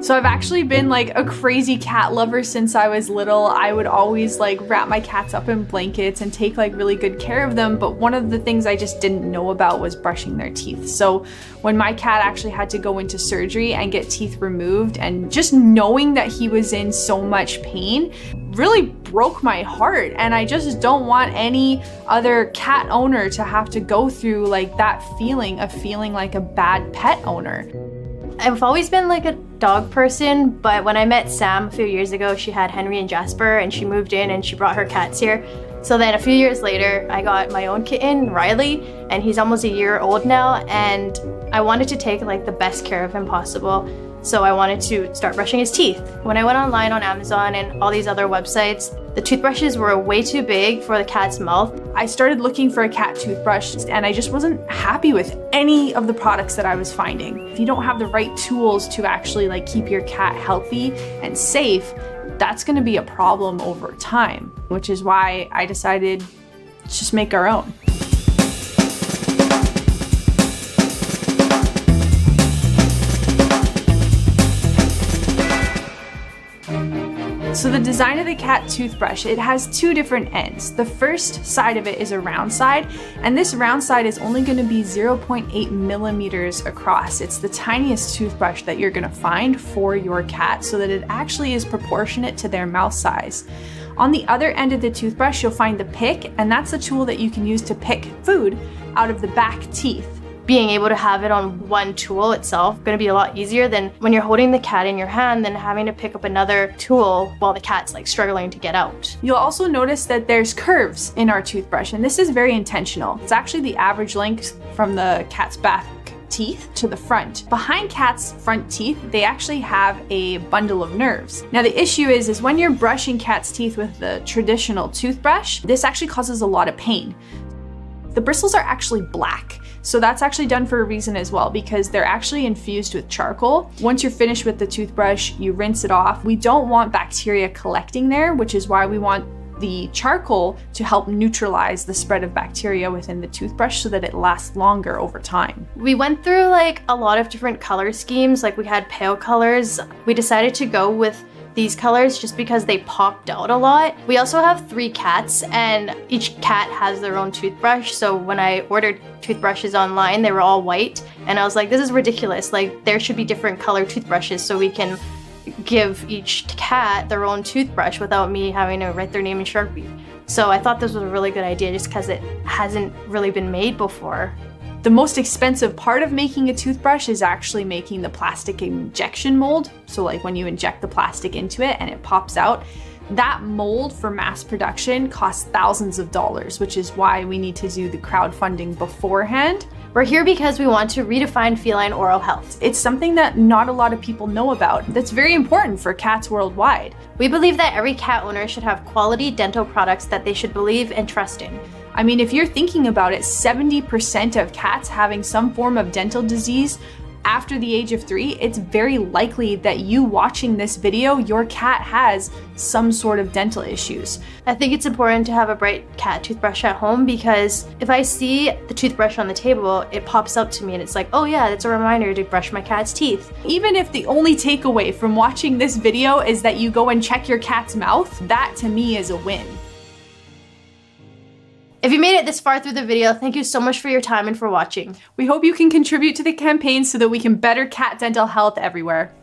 So I've actually been like a crazy cat lover since I was little. I would always like wrap my cats up in blankets and take like really good care of them. But one of the things I just didn't know about was brushing their teeth. So when my cat actually had to go into surgery and get teeth removed, and just knowing that he was in so much pain really broke my heart. And I just don't want any other cat owner to have to go through like that feeling of feeling like a bad pet owner. I've always been like a dog person, but when I met Sam a few years ago, she had Henry and Jasper, and she moved in and she brought her cats here. So then a few years later, I got my own kitten, Riley, and he's almost a year old now, and I wanted to take like the best care of him possible. So I wanted to start brushing his teeth. When I went online on Amazon and all these other websites, the toothbrushes were way too big for the cat's mouth. I started looking for a cat toothbrush and I just wasn't happy with any of the products that I was finding. If you don't have the right tools to actually like keep your cat healthy and safe, that's gonna be a problem over time, which is why I decided to just make our own. So the design of the cat toothbrush, it has two different ends. The first side of it is a round side, and this round side is only going to be 0.8 millimeters across. It's the tiniest toothbrush that you're going to find for your cat, so that it actually is proportionate to their mouth size. On the other end of the toothbrush, you'll find the pick, and that's the tool that you can use to pick food out of the back teeth. Being able to have it on one tool itself going to be a lot easier than when you're holding the cat in your hand than having to pick up another tool while the cat's like struggling to get out. You'll also notice that there's curves in our toothbrush, and this is very intentional. It's actually the average length from the cat's back teeth to the front. Behind cats' front teeth, they actually have a bundle of nerves. Now the issue is when you're brushing cats' teeth with the traditional toothbrush, this actually causes a lot of pain. The bristles are actually black. So that's actually done for a reason as well, because they're actually infused with charcoal. Once you're finished with the toothbrush, you rinse it off. We don't want bacteria collecting there, which is why we want the charcoal to help neutralize the spread of bacteria within the toothbrush so that it lasts longer over time. We went through like a lot of different color schemes, like we had pale colors. We decided to go with these colors just because they popped out a lot. We also have 3 cats, and each cat has their own toothbrush. So when I ordered toothbrushes online, they were all white, and I was like, this is ridiculous. Like, there should be different color toothbrushes so we can give each cat their own toothbrush without me having to write their name in Sharpie. So I thought this was a really good idea just because it hasn't really been made before. The most expensive part of making a toothbrush is actually making the plastic injection mold. So like when you inject the plastic into it and it pops out, that mold for mass production costs thousands of dollars, which is why we need to do the crowdfunding beforehand. We're here because we want to redefine feline oral health. It's something that not a lot of people know about. That's very important for cats worldwide. We believe that every cat owner should have quality dental products that they should believe and trust in. I mean, if you're thinking about it, 70% of cats having some form of dental disease after the age of 3, it's very likely that you watching this video, your cat has some sort of dental issues. I think it's important to have a bright cat toothbrush at home, because if I see the toothbrush on the table, it pops up to me and it's like, oh yeah, that's a reminder to brush my cat's teeth. Even if the only takeaway from watching this video is that you go and check your cat's mouth, that to me is a win. If you made it this far through the video, thank you so much for your time and for watching. We hope you can contribute to the campaign so that we can better cat dental health everywhere.